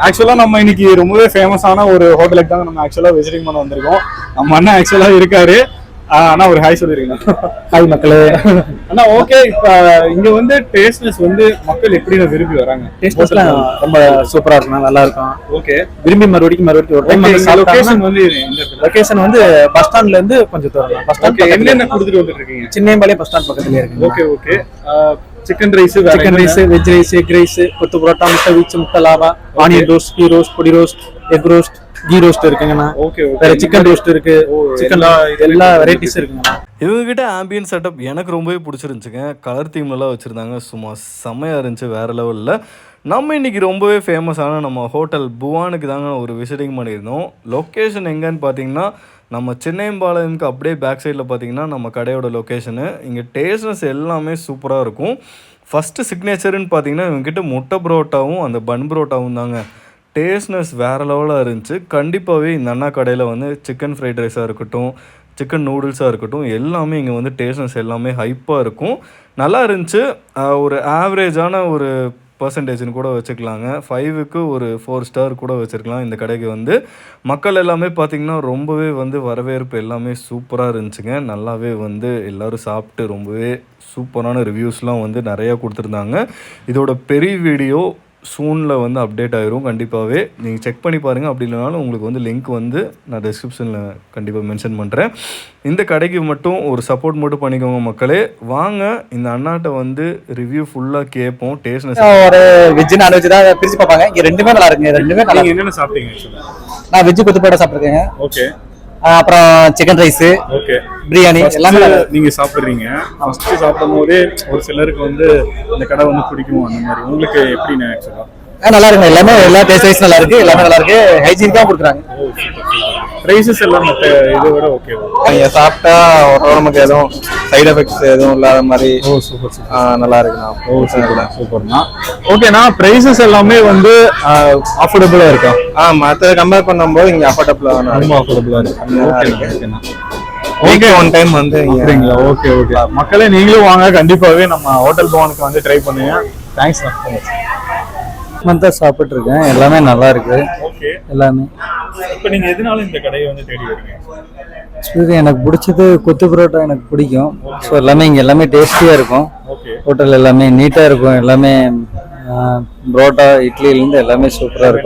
ஆக்சுவலா நம்ம இன்னைக்கு ரொம்பவே ஃபேமஸான ஒரு ஹோட்டலுக்கு தான் நம்ம ஆக்சுவலா விசிட்டிங் பண்ண வந்திருக்கோம். நம்ம அண்ணன் ஆக்சுவலா இருக்காரு. அண்ணா ஒரு ஹாய் சொல்லிருக்கீங்க. ஹாய் மக்களே. அண்ணா ஓகே, இப்ப இங்க வந்து டேஸ்ட்னஸ் வந்து மக்கள் எப்படி விரும்பி வராங்க? டேஸ்ட்னஸ்லாம் ரொம்ப சூப்பரா இருக்கும், நல்லா இருக்கும். ஓகே, விரும்பி மறுபடியும் ஒரு டைம் லொகேஷன் வந்து லொகேஷன் வந்து பஸ் ஸ்டாண்ட்ல இருந்து கொஞ்சம் தூரம். பஸ் ஸ்டாண்ட் என்னென்ன கொடுத்துட்டு வந்துட்டு இருக்கீங்க? சின்னம்பாளையம் பஸ் ஸ்டாண்ட் பக்கத்துலயே இருக்கு. Okay okay. Chicken rice, veg rice, egg rice, கொத்து பரோட்டா, முட்டை வீச்சு, முட்டை lava, onion roast, ghee roast, பொடி roast, egg roast, ghee roast இருக்குங்கண்ணா. ஓகே வேற சிக்கன் ரோஸ்ட் இருக்கு, சிக்கன் எல்லா வெரைட்டிஸ் இருக்குங்கண்ணா. இவங்க கிட்ட ஆம்பியன் செட்டப் எனக்கு ரொம்பவே பிடிச்சிருந்துச்சுங்க. கலர் தீம்லாம் வச்சுருந்தாங்க, சும்மா செம்மையாக இருந்துச்சு, வேறு லெவலில். நம்ம இன்றைக்கி ரொம்பவே ஃபேமஸான நம்ம ஹோட்டல் புவானுக்கு தாங்க ஒரு விசிட்டிங் பண்ணியிருந்தோம். லொக்கேஷன் எங்கன்னு பார்த்தீங்கன்னா நம்ம சின்னம்பாளையம்க்கு அப்படியே பேக் சைடில் பார்த்தீங்கன்னா நம்ம கடையோட லொக்கேஷனு. இங்கே டேஸ்ட்னஸ் எல்லாமே சூப்பராக இருக்கும். ஃபஸ்ட்டு சிக்னேச்சர்னு பார்த்தீங்கன்னா இவங்ககிட்ட முட்டை புரோட்டாவும் அந்த பன் புரோட்டாவும் தாங்க. டேஸ்ட்னஸ் வேறு லெவலாக இருந்துச்சு. கண்டிப்பாகவே இந்த அண்ணா கடையில் வந்து சிக்கன் ஃப்ரைட் ரைஸாக இருக்கட்டும், சிக்கன் நூடுல்ஸாக இருக்கட்டும், எல்லாமே இங்கே வந்து டேஸ்ட்னஸ் எல்லாமே ஹைப்பாக இருக்கும். நல்லா இருந்துச்சு. ஒரு ஆவரேஜான ஒரு பர்சன்டேஜ்னு கூட வச்சுக்கலாங்க. 5க்கு ஒரு 4 ஸ்டார் கூட வச்சுருக்கலாம். இந்த கடைக்கு வந்து மக்கள் எல்லாமே பார்த்திங்கன்னா ரொம்பவே வந்து வரவேற்பு எல்லாமே சூப்பராக இருந்துச்சுங்க. நல்லாவே வந்து எல்லோரும் சாப்பிட்டு ரொம்பவே சூப்பரான ரிவ்யூஸ்லாம் வந்து நிறையா கொடுத்துருந்தாங்க. இதோட பெரிய வீடியோ சூனில் வந்து அப்டேட் ஆகிரும். கண்டிப்பாகவே நீங்கள் செக் பண்ணி பாருங்கள். அப்படி இல்லைனாலும் உங்களுக்கு வந்து லிங்க் வந்து நான் டிஸ்கிரிப்ஷனில் கண்டிப்பாக மென்ஷன் பண்ணுறேன். இந்த கடைக்கு மட்டும் ஒரு சப்போர்ட் மட்டும் பண்ணிக்கோங்க மக்களே. வாங்க இந்த அண்ணாட்ட வந்து ரிவ்யூ ஃபுல்லாக கேட்போம். டேஸ்ட்னஸ் ஒரு வெஜ் நான்வெஜ் தான் பிரிச்சு பார்ப்பாங்க. இங்கே ரெண்டுமே நல்லா இருக்குங்க. ரெண்டுமே நல்லா. என்னென்ன சாப்பிட்டீங்க? நான் வெஜ் கொத்து பரோட்டா சாப்பிட்ருக்கேங்க. ஓகே. அப்புறம் சிக்கன் ரைஸ், ஓகே, பிரியாணி எல்லாமே நீங்க சாப்பிடுறீங்க. ஃபர்ஸ்ட் சாப்பிடும் போதே ஒரு சிலருக்கு வந்து இந்த கடை வந்து பிடிக்கும். அந்த மாதிரி உங்களுக்கு எப்படி? ஆக்சுவலா நல்லா இருக்கு. எல்லாமே எல்லா டேஸ்ட் வைஸ் நல்லா இருக்கு. எல்லாமே நல்லா இருக்கு. ஹைஜீனிக்கா கொடுக்குறாங்க. பிரைசஸ் எல்லாம் மற்ற இதை விட ஓகே. நீங்க சாப்பிட்டா நமக்கு எதுவும் சைடு எஃபெக்ட்ஸ் எதுவும் இல்லாத மாதிரி சூப்பர் நல்லா இருக்குண்ணா. சூப்பர்ண்ணா. ஓகேண்ணா, பிரைசஸ் எல்லாமே வந்து அஃபோர்டபுளா இருக்கா? மற்ற கம்பேர் பண்ணும்போது இங்க அஃபோர்டபுளா ரொம்ப அஃபோர்டபுளா இருக்கு. ஓகே, ஒன் டைம் வந்து சரிங்களா? Okay okay. மக்களே நீங்களும் வாங்க, கண்டிப்பாவே நம்ம ஹோட்டல் பவானுக்கு வந்து ட்ரை பண்ணுங்க. தேங்க்ஸ். மந்தாக சாப்பிட்டு இருக்கேன். எல்லாமே நல்லா இருக்கு. ஓகே. எல்லாமே. இப்போ நீங்க எதனால இந்த கடையை வந்து தேடி வரீங்க? இது எனக்கு பிடிச்சது கொத்து பரோட்டா எனக்கு பிடிக்கும். ஸோ எல்லாமே இங்கே எல்லாமே டேஸ்டியாக இருக்கும். ஹோட்டல் எல்லாமே நீட்டாக இருக்கும். எல்லாமே பரோட்டா இட்லிலேருந்து எல்லாமே சூப்பராக இருக்கும்.